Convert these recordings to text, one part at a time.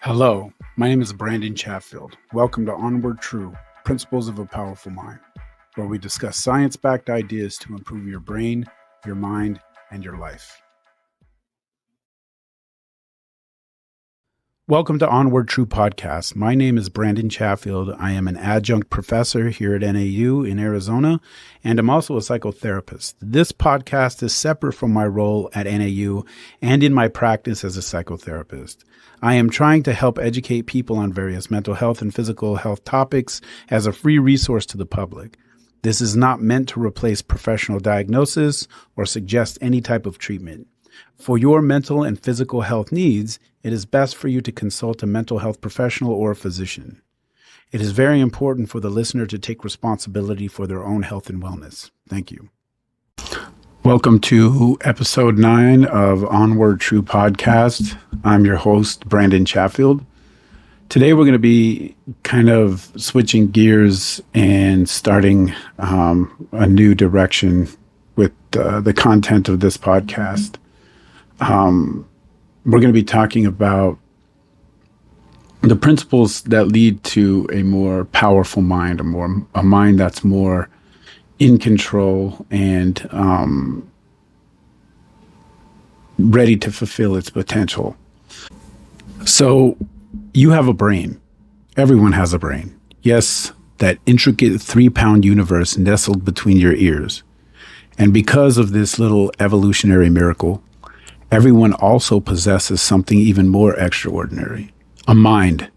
Hello, my name is Brandon Chatfield. Welcome to Onward True, Principles of a Powerful Mind, where we discuss science-backed ideas to improve your brain, your mind, and your life. Welcome to Onward True Podcast. My name is Brandon Chatfield. I am an adjunct professor here at NAU in Arizona, and I'm also a psychotherapist. This podcast is separate from my role at NAU and in my practice as a psychotherapist. I am trying to help educate people on various mental health and physical health topics as a free resource to the public. This is not meant to replace professional diagnosis or suggest any type of treatment. For your mental and physical health needs, it is best for you to consult a mental health professional or a physician. It is very important for the listener to take responsibility for their own health and wellness. Thank you. Welcome to episode 9 of Onward True Podcast. I'm your host, Brandon Chatfield. Today we're going to be kind of switching gears and starting a new direction with the content of this podcast. We're going to be talking about the principles that lead to a more powerful mind, a mind that's more in control and ready to fulfill its potential. So you have a brain. Everyone has a brain. Yes, that intricate 3-pound universe nestled between your ears. And because of this little evolutionary miracle, everyone also possesses something even more extraordinary, a mind,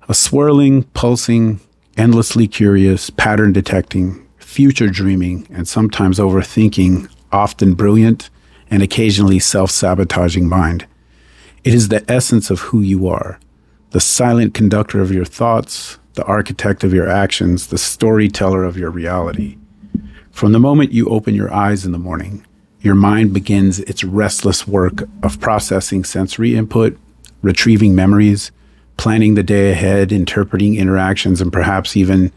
a swirling, pulsing, endlessly curious, pattern detecting, future dreaming, and sometimes overthinking, often brilliant, and occasionally self-sabotaging mind. It is the essence of who you are, the silent conductor of your thoughts, the architect of your actions, the storyteller of your reality. From the moment you open your eyes in the morning, your mind begins its restless work of processing sensory input, retrieving memories, planning the day ahead, interpreting interactions, and perhaps even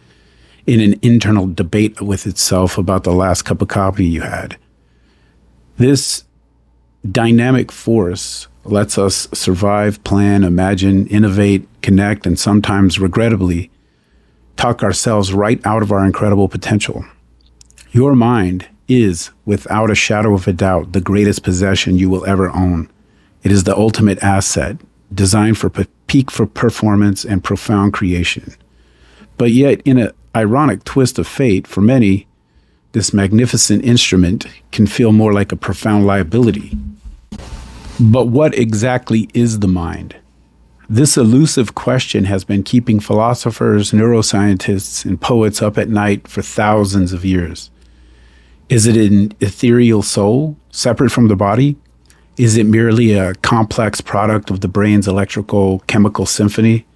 in an internal debate with itself about the last cup of coffee you had. This dynamic force lets us survive, plan, imagine, innovate, connect, and sometimes, regrettably, talk ourselves right out of our incredible potential. Your mind is, without a shadow of a doubt, the greatest possession you will ever own. It is the ultimate asset, designed for peak for performance and profound creation. But yet, in an ironic twist of fate, for many, this magnificent instrument can feel more like a profound liability. But what exactly is the mind? This elusive question has been keeping philosophers, neuroscientists, and poets up at night for thousands of years. Is it an ethereal soul, separate from the body? Is it merely a complex product of the brain's electrical chemical symphony?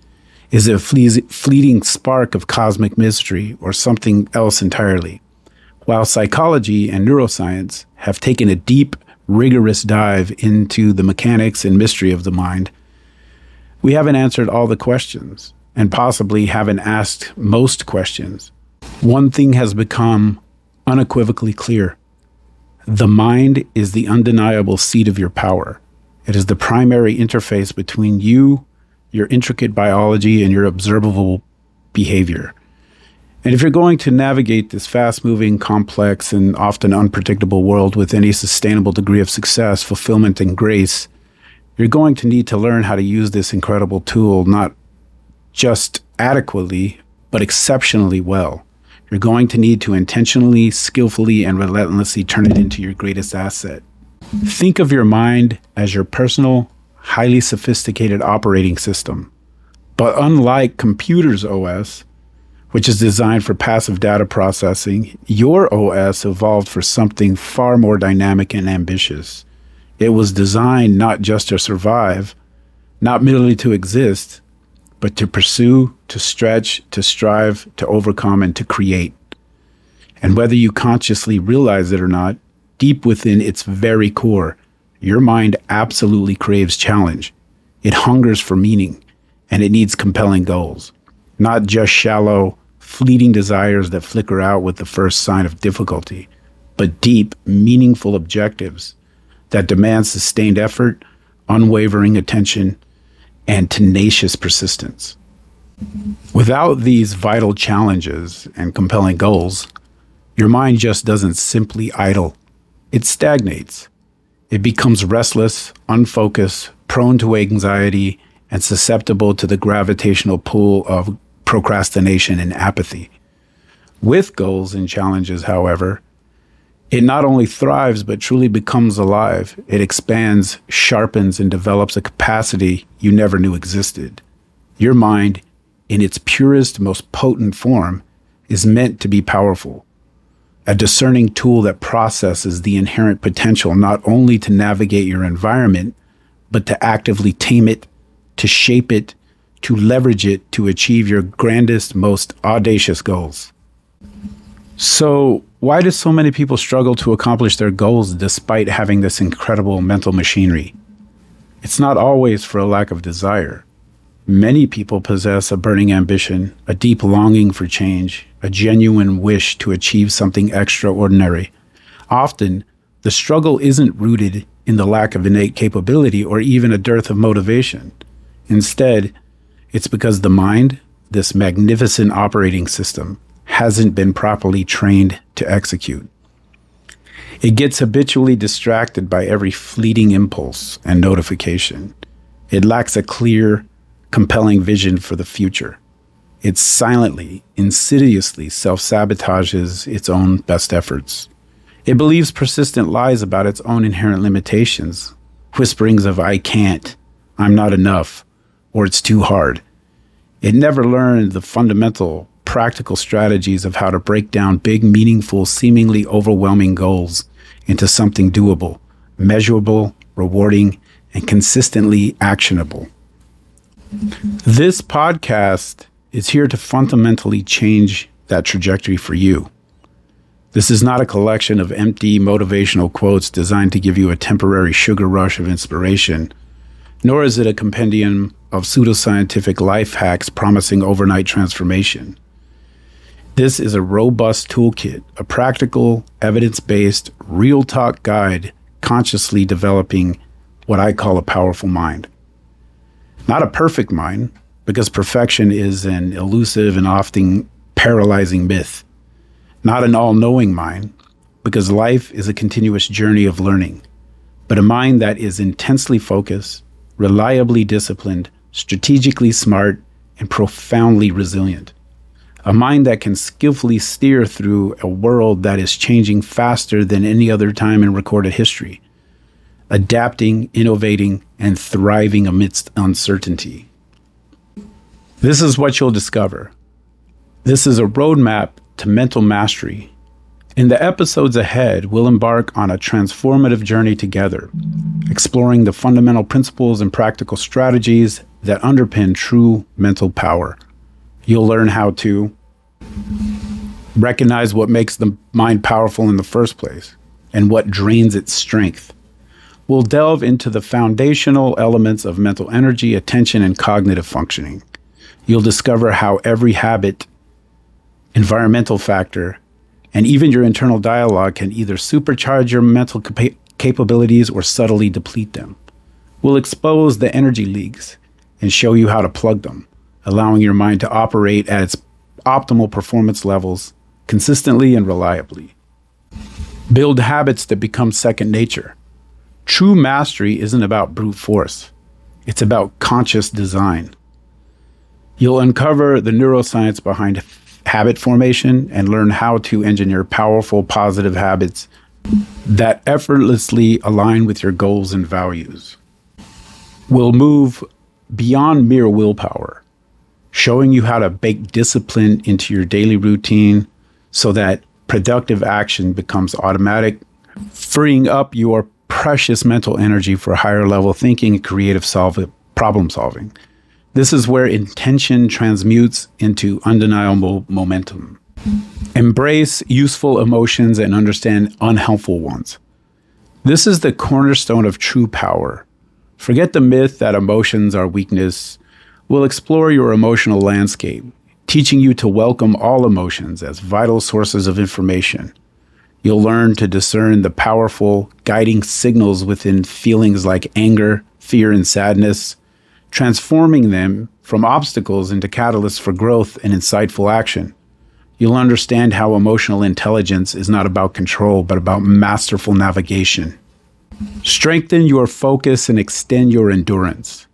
Is it a fleeting spark of cosmic mystery or something else entirely? While psychology and neuroscience have taken a deep, rigorous dive into the mechanics and mystery of the mind, we haven't answered all the questions and possibly haven't asked most questions. One thing has become unequivocally clear. The mind is the undeniable seat of your power. It is the primary interface between you, your intricate biology, and your observable behavior. And if you're going to navigate this fast-moving, complex, and often unpredictable world with any sustainable degree of success, fulfillment, and grace, you're going to need to learn how to use this incredible tool not just adequately, but exceptionally well. You're going to need to intentionally, skillfully, and relentlessly turn it into your greatest asset. Think of your mind as your personal, highly sophisticated operating system. But unlike computers' OS, which is designed for passive data processing, your OS evolved for something far more dynamic and ambitious. It was designed not just to survive, not merely to exist, but to pursue, to stretch, to strive, to overcome, and to create. And whether you consciously realize it or not, deep within its very core, your mind absolutely craves challenge. It hungers for meaning, and it needs compelling goals, not just shallow, fleeting desires that flicker out with the first sign of difficulty, but deep, meaningful objectives that demand sustained effort, unwavering attention, and tenacious persistence. Without these vital challenges and compelling goals, your mind just doesn't simply idle. It stagnates. It becomes restless, unfocused, prone to anxiety, and susceptible to the gravitational pull of procrastination and apathy. With goals and challenges, however, it not only thrives, but truly becomes alive. It expands, sharpens, and develops a capacity you never knew existed. Your mind, in its purest, most potent form, is meant to be powerful. A discerning tool that processes the inherent potential not only to navigate your environment, but to actively tame it, to shape it, to leverage it to achieve your grandest, most audacious goals. So, why do so many people struggle to accomplish their goals despite having this incredible mental machinery? It's not always for a lack of desire. Many people possess a burning ambition, a deep longing for change, a genuine wish to achieve something extraordinary. Often, the struggle isn't rooted in the lack of innate capability or even a dearth of motivation. Instead, it's because the mind, this magnificent operating system, hasn't been properly trained to execute. It gets habitually distracted by every fleeting impulse and notification. It lacks a clear, compelling vision for the future. It silently, insidiously self-sabotages its own best efforts. It believes persistent lies about its own inherent limitations, whisperings of "I can't," "I'm not enough," or "it's too hard." It never learned the fundamental, practical strategies of how to break down big, meaningful, seemingly overwhelming goals into something doable, measurable, rewarding, and consistently actionable. This podcast is here to fundamentally change that trajectory for you. This is not a collection of empty motivational quotes designed to give you a temporary sugar rush of inspiration, nor is it a compendium of pseudoscientific life hacks promising overnight transformation. This is a robust toolkit, a practical, evidence-based, real-talk guide consciously developing what I call a powerful mind. Not a perfect mind, because perfection is an elusive and often paralyzing myth. Not an all-knowing mind, because life is a continuous journey of learning, but a mind that is intensely focused, reliably disciplined, strategically smart, and profoundly resilient. A mind that can skillfully steer through a world that is changing faster than any other time in recorded history, adapting, innovating, and thriving amidst uncertainty. This is what you'll discover. This is a roadmap to mental mastery. In the episodes ahead, we'll embark on a transformative journey together, exploring the fundamental principles and practical strategies that underpin true mental power. You'll learn how to recognize what makes the mind powerful in the first place and what drains its strength. We'll delve into the foundational elements of mental energy, attention, and cognitive functioning. You'll discover how every habit, environmental factor, and even your internal dialogue can either supercharge your mental capabilities or subtly deplete them. We'll expose the energy leaks and show you how to plug them, allowing your mind to operate at its optimal performance levels consistently and reliably. Build habits that become second nature. True mastery isn't about brute force. It's about conscious design. You'll uncover the neuroscience behind habit formation and learn how to engineer powerful, positive habits that effortlessly align with your goals and values. We'll move beyond mere willpower, showing you how to bake discipline into your daily routine so that productive action becomes automatic, freeing up your precious mental energy for higher level thinking and creative problem solving. This is where intention transmutes into undeniable momentum. Embrace useful emotions and understand unhelpful ones. This is the cornerstone of true power. Forget the myth that emotions are weakness. We'll explore your emotional landscape, teaching you to welcome all emotions as vital sources of information. You'll learn to discern the powerful, guiding signals within feelings like anger, fear, and sadness, transforming them from obstacles into catalysts for growth and insightful action. You'll understand how emotional intelligence is not about control, but about masterful navigation. Strengthen your focus and extend your endurance.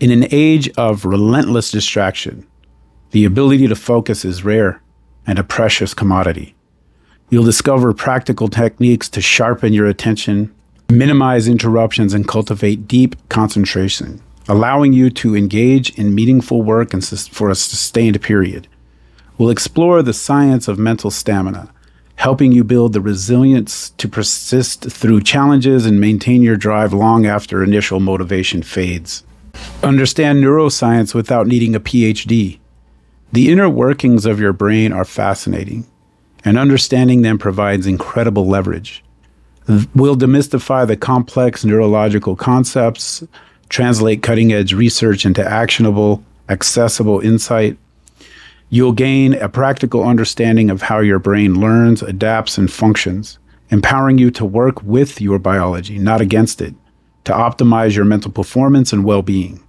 In an age of relentless distraction, the ability to focus is rare and a precious commodity. You'll discover practical techniques to sharpen your attention, minimize interruptions, and cultivate deep concentration, allowing you to engage in meaningful work and for a sustained period. We'll explore the science of mental stamina, helping you build the resilience to persist through challenges and maintain your drive long after initial motivation fades. Understand neuroscience without needing a PhD. The inner workings of your brain are fascinating, and understanding them provides incredible leverage. We'll demystify the complex neurological concepts, translate cutting-edge research into actionable, accessible insight. You'll gain a practical understanding of how your brain learns, adapts, and functions, empowering you to work with your biology, not against it, to optimize your mental performance and well-being.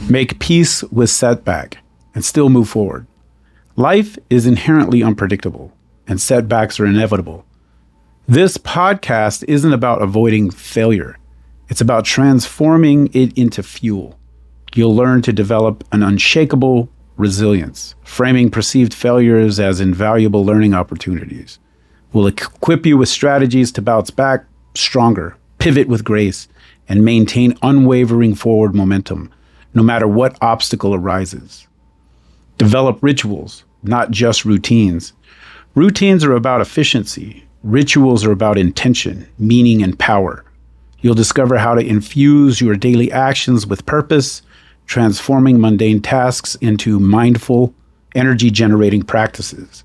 Make peace with setback and still move forward. Life is inherently unpredictable, and setbacks are inevitable. This podcast isn't about avoiding failure. It's about transforming it into fuel. You'll learn to develop an unshakable resilience, framing perceived failures as invaluable learning opportunities. We'll equip you with strategies to bounce back stronger, pivot with grace, and maintain unwavering forward momentum, no matter what obstacle arises. Develop rituals, not just routines. Routines are about efficiency. Rituals are about intention, meaning, and power. You'll discover how to infuse your daily actions with purpose, transforming mundane tasks into mindful, energy-generating practices.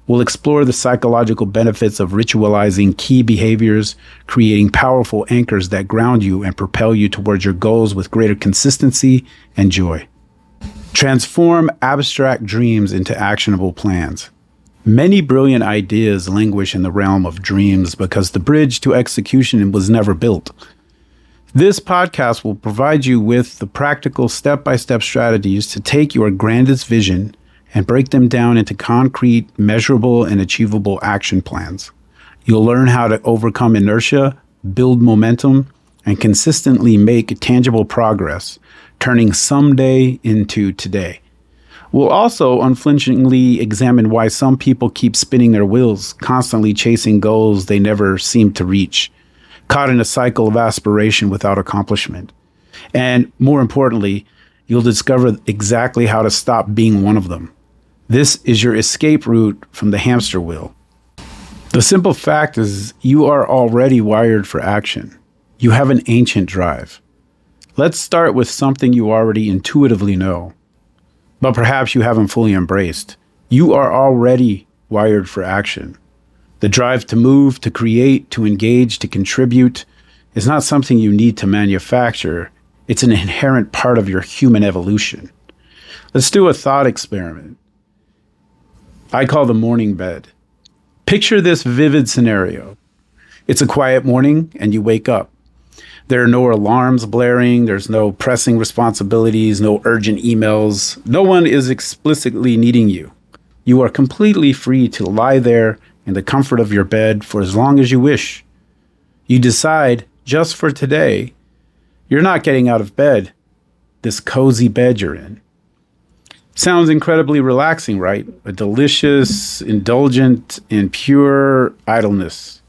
We'll explore the psychological benefits of ritualizing key behaviors, creating powerful anchors that ground you and propel you towards your goals with greater consistency and joy. Transform abstract dreams into actionable plans. Many brilliant ideas languish in the realm of dreams because the bridge to execution was never built. This podcast will provide you with the practical step-by-step strategies to take your grandest vision and break them down into concrete, measurable, and achievable action plans. You'll learn how to overcome inertia, build momentum, and consistently make tangible progress, turning someday into today. We'll also unflinchingly examine why some people keep spinning their wheels, constantly chasing goals they never seem to reach, caught in a cycle of aspiration without accomplishment. And more importantly, you'll discover exactly how to stop being one of them. This is your escape route from the hamster wheel. The simple fact is you are already wired for action. You have an ancient drive. Let's start with something you already intuitively know, but perhaps you haven't fully embraced. You are already wired for action. The drive to move, to create, to engage, to contribute is not something you need to manufacture. It's an inherent part of your human evolution. Let's do a thought experiment. I call the morning bed. Picture this vivid scenario. It's a quiet morning and you wake up. There are no alarms blaring. There's no pressing responsibilities, no urgent emails. No one is explicitly needing you. You are completely free to lie there in the comfort of your bed for as long as you wish. You decide, just for today, you're not getting out of bed, this cozy bed you're in. Sounds incredibly relaxing, right? A delicious, indulgent, and pure idleness.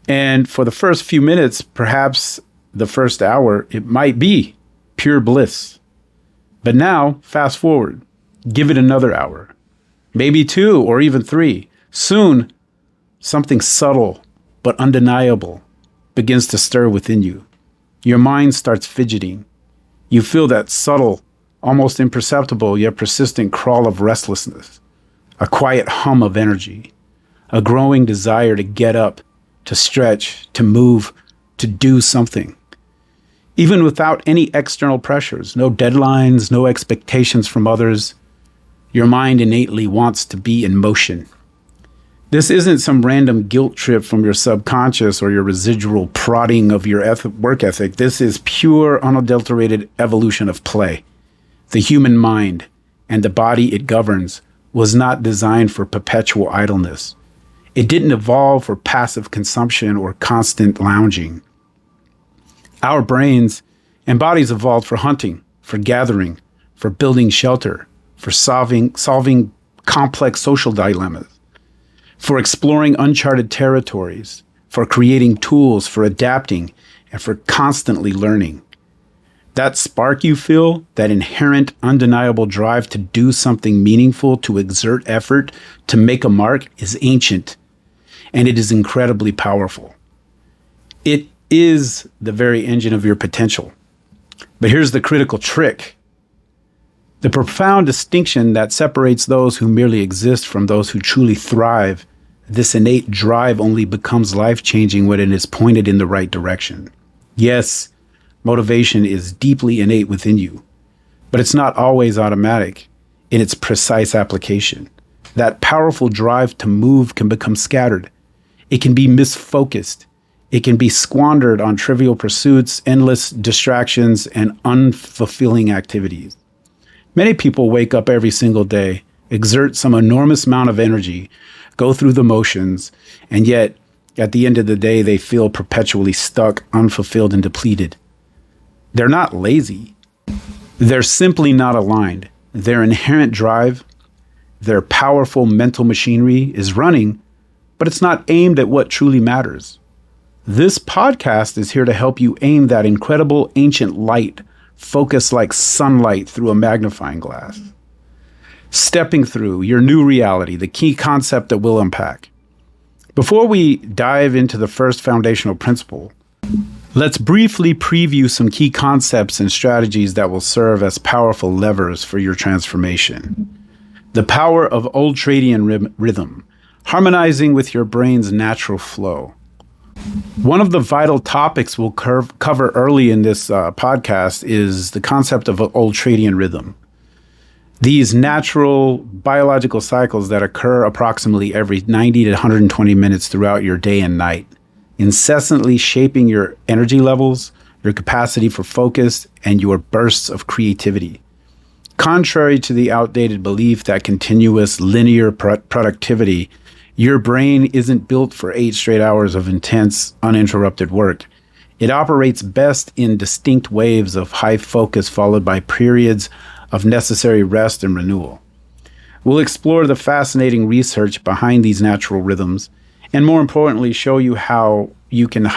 And for the first few minutes, perhaps the first hour, it might be pure bliss. But now, fast forward, give it another hour, maybe 2 or even 3. Soon, something subtle but undeniable begins to stir within you. Your mind starts fidgeting. You feel that subtle, almost imperceptible yet persistent crawl of restlessness, a quiet hum of energy, a growing desire to get up, to stretch, to move, to do something. Even without any external pressures, no deadlines, no expectations from others, your mind innately wants to be in motion. This isn't some random guilt trip from your subconscious or your residual prodding of your work ethic. This is pure, unadulterated evolution of play. The human mind and the body it governs was not designed for perpetual idleness. It didn't evolve for passive consumption or constant lounging. Our brains and bodies evolved for hunting, for gathering, for building shelter, for solving complex social dilemmas, for exploring uncharted territories, for creating tools, for adapting, and for constantly learning. That spark you feel, that inherent, undeniable drive to do something meaningful, to exert effort, to make a mark, is ancient, and it is incredibly powerful. It is the very engine of your potential. But here's the critical trick. The profound distinction that separates those who merely exist from those who truly thrive. This innate drive only becomes life-changing when it is pointed in the right direction. Yes, motivation is deeply innate within you, but it's not always automatic in its precise application. That powerful drive to move can become scattered. It can be misfocused. It can be squandered on trivial pursuits, endless distractions, and unfulfilling activities. Many people wake up every single day, exert some enormous amount of energy, go through the motions, and yet, at the end of the day, they feel perpetually stuck, unfulfilled, and depleted. They're not lazy. They're simply not aligned. Their inherent drive, their powerful mental machinery is running, but it's not aimed at what truly matters. This podcast is here to help you aim that incredible ancient light, focus like sunlight through a magnifying glass. Stepping through your new reality, the key concept that we'll unpack. Before we dive into the first foundational principle, let's briefly preview some key concepts and strategies that will serve as powerful levers for your transformation. The power of ultradian rhythm, harmonizing with your brain's natural flow. One of the vital topics we'll cover early in this podcast is the concept of ultradian rhythm. These natural biological cycles that occur approximately every 90 to 120 minutes throughout your day and night, incessantly shaping your energy levels, your capacity for focus, and your bursts of creativity. Contrary to the outdated belief that continuous linear productivity, your brain isn't built for 8 straight hours of intense, uninterrupted work. It operates best in distinct waves of high focus followed by periods of necessary rest and renewal. We'll explore the fascinating research behind these natural rhythms, and more importantly, show you how you can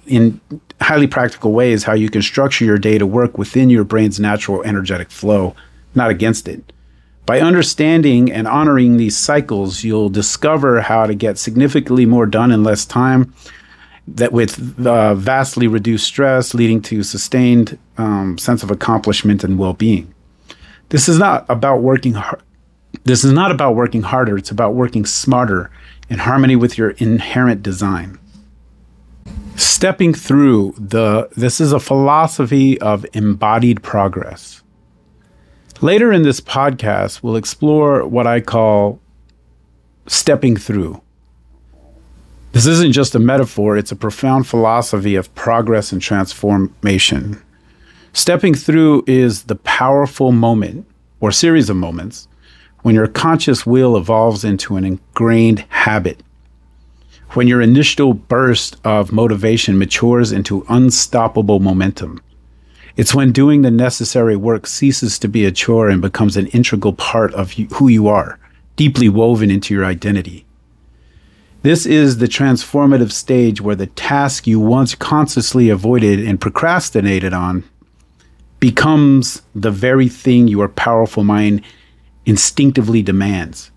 in highly practical ways, how you can structure your day to work within your brain's natural energetic flow, not against it. By understanding and honoring these cycles, you'll discover how to get significantly more done in less time, that with vastly reduced stress, leading to sustained sense of accomplishment and well-being. This is not about working hard. This is not about working harder. It's about working smarter in harmony with your inherent design. Stepping through this is a philosophy of embodied progress. Later in this podcast, we'll explore what I call stepping through. This isn't just a metaphor, it's a profound philosophy of progress and transformation. Stepping through is the powerful moment, or series of moments, when your conscious will evolves into an ingrained habit. When your initial burst of motivation matures into unstoppable momentum. It's when doing the necessary work ceases to be a chore and becomes an integral part of who you are, deeply woven into your identity. This is the transformative stage where the task you once consciously avoided and procrastinated on becomes the very thing your powerful mind instinctively demands.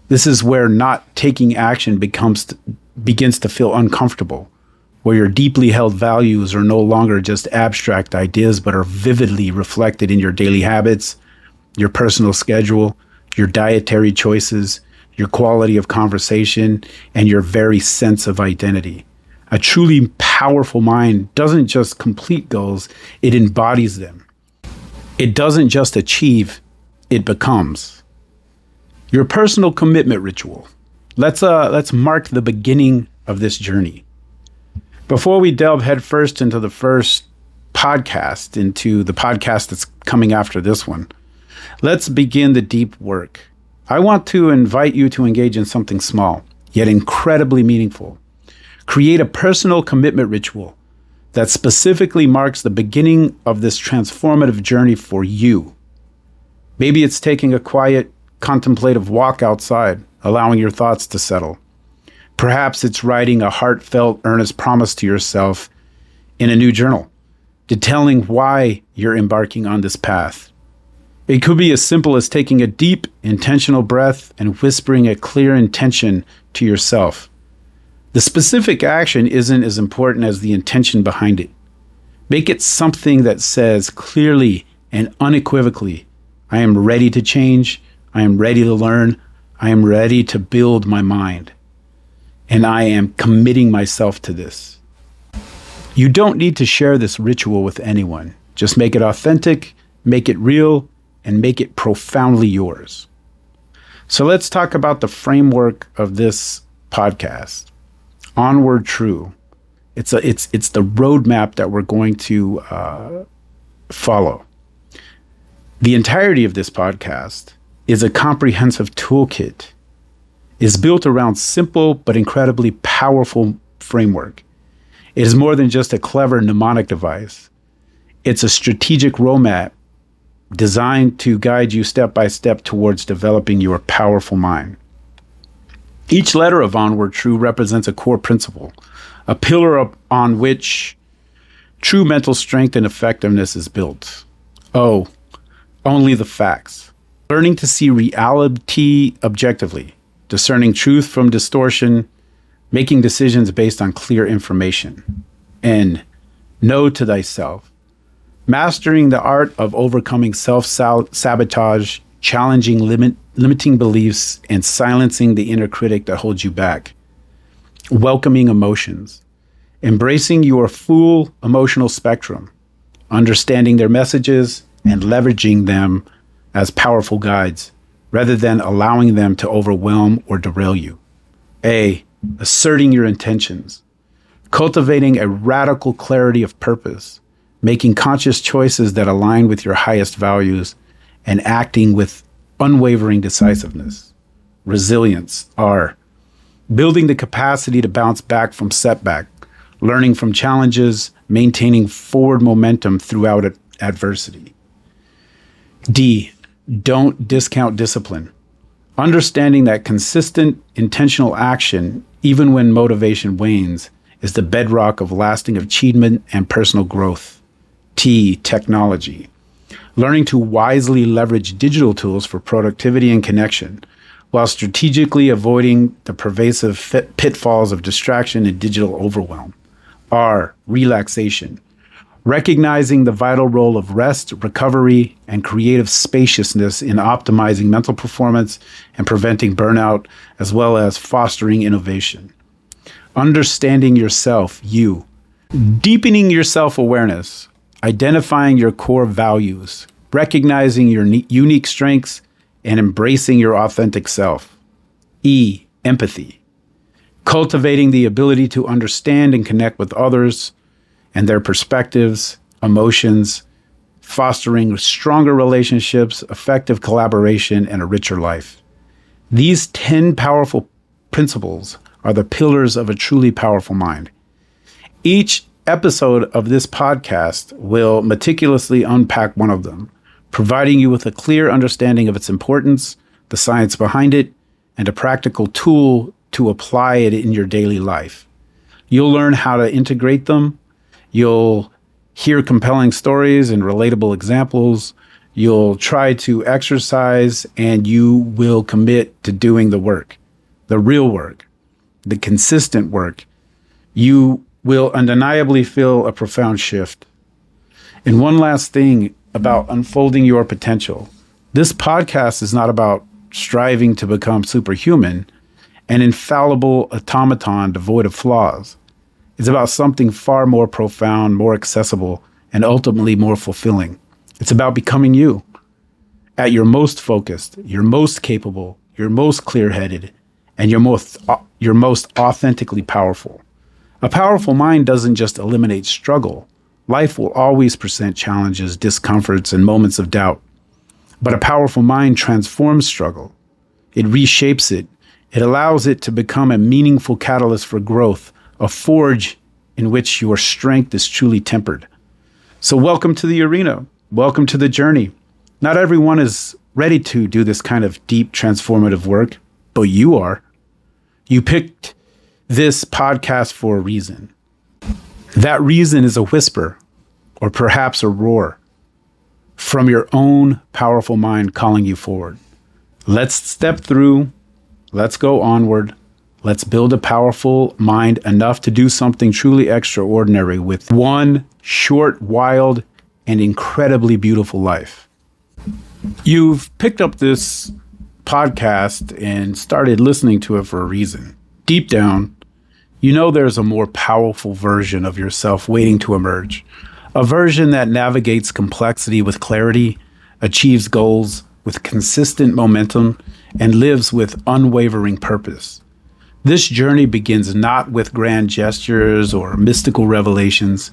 This is where not taking action begins to feel uncomfortable, where your deeply held values are no longer just abstract ideas, but are vividly reflected in your daily habits, your personal schedule, your dietary choices, your quality of conversation, and your very sense of identity. A truly powerful mind doesn't just complete goals, it embodies them. It doesn't just achieve, it becomes. Your personal commitment ritual. Let's mark the beginning of this journey. Before we delve headfirst into the podcast that's coming after this one, let's begin the deep work. I want to invite you to engage in something small, yet incredibly meaningful. Create a personal commitment ritual that specifically marks the beginning of this transformative journey for you. Maybe it's taking a quiet, contemplative walk outside, allowing your thoughts to settle. Perhaps it's writing a heartfelt, earnest promise to yourself in a new journal, detailing why you're embarking on this path. It could be as simple as taking a deep, intentional breath and whispering a clear intention to yourself. The specific action isn't as important as the intention behind it. Make it something that says clearly and unequivocally, I am ready to change, I am ready to learn, I am ready to build my mind, and I am committing myself to this. You don't need to share this ritual with anyone. Just make it authentic, make it real, and make it profoundly yours. So let's talk about the framework of this podcast. Onward True. It's the roadmap that we're going to follow. The entirety of this podcast is a comprehensive toolkit. It's built around simple but incredibly powerful framework. It is more than just a clever mnemonic device. It's a strategic roadmap designed to guide you step by step towards developing your powerful mind. Each letter of Onward True represents a core principle, a pillar on which true mental strength and effectiveness is built. Oh, only the facts. Learning to see reality objectively, discerning truth from distortion, making decisions based on clear information. N, know to thyself. Mastering the art of overcoming self-sabotage, challenging limiting beliefs, and silencing the inner critic that holds you back. Welcoming emotions. Embracing your full emotional spectrum, understanding their messages, and leveraging them as powerful guides, rather than allowing them to overwhelm or derail you. A, asserting your intentions. Cultivating a radical clarity of purpose, making conscious choices that align with your highest values, and acting with unwavering decisiveness. Resilience. R, building the capacity to bounce back from setback, learning from challenges, maintaining forward momentum throughout adversity. D, don't discount discipline. Understanding that consistent, intentional action, even when motivation wanes, is the bedrock of lasting achievement and personal growth. T, technology. Learning to wisely leverage digital tools for productivity and connection, while strategically avoiding the pervasive pitfalls of distraction and digital overwhelm. R, relaxation. Recognizing the vital role of rest, recovery, and creative spaciousness in optimizing mental performance and preventing burnout, as well as fostering innovation. Understanding yourself, you. Deepening your self-awareness, identifying your core values, recognizing your unique strengths, and embracing your authentic self. E, empathy. Cultivating the ability to understand and connect with others and their perspectives, emotions, fostering stronger relationships, effective collaboration, and a richer life. These 10 powerful principles are the pillars of a truly powerful mind. Each episode of this podcast will meticulously unpack one of them, providing you with a clear understanding of its importance, the science behind it, and a practical tool to apply it in your daily life. You'll learn how to integrate them. You'll hear compelling stories and relatable examples. You'll try to exercise, and you will commit to doing the work, the real work, the consistent work. You will undeniably feel a profound shift. And one last thing about unfolding your potential. This podcast is not about striving to become superhuman, an infallible automaton devoid of flaws. It's about something far more profound, more accessible, and ultimately more fulfilling. It's about becoming you at your most focused, your most capable, your most clear-headed, and you're most authentically powerful. A powerful mind doesn't just eliminate struggle. Life will always present challenges, discomforts, and moments of doubt. But a powerful mind transforms struggle. It reshapes it. It allows it to become a meaningful catalyst for growth, a forge in which your strength is truly tempered. So welcome to the arena. Welcome to the journey. Not everyone is ready to do this kind of deep transformative work, but you are. You picked this podcast for a reason. That reason is a whisper, or perhaps a roar, from your own powerful mind calling you forward. Let's step through. Let's go onward. Let's build a powerful mind enough to do something truly extraordinary with one short, wild, and incredibly beautiful life. You've picked up this podcast and started listening to it for a reason. Deep down, you know there's a more powerful version of yourself waiting to emerge. A version that navigates complexity with clarity, achieves goals with consistent momentum, and lives with unwavering purpose. This journey begins not with grand gestures or mystical revelations,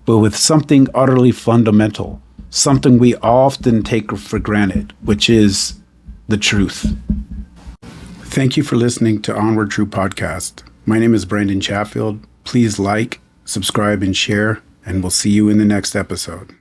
but with something utterly fundamental, something we often take for granted, which is the truth. Thank you for listening to Onward True Podcast. My name is Brandon Chatfield. Please like, subscribe, and share, and we'll see you in the next episode.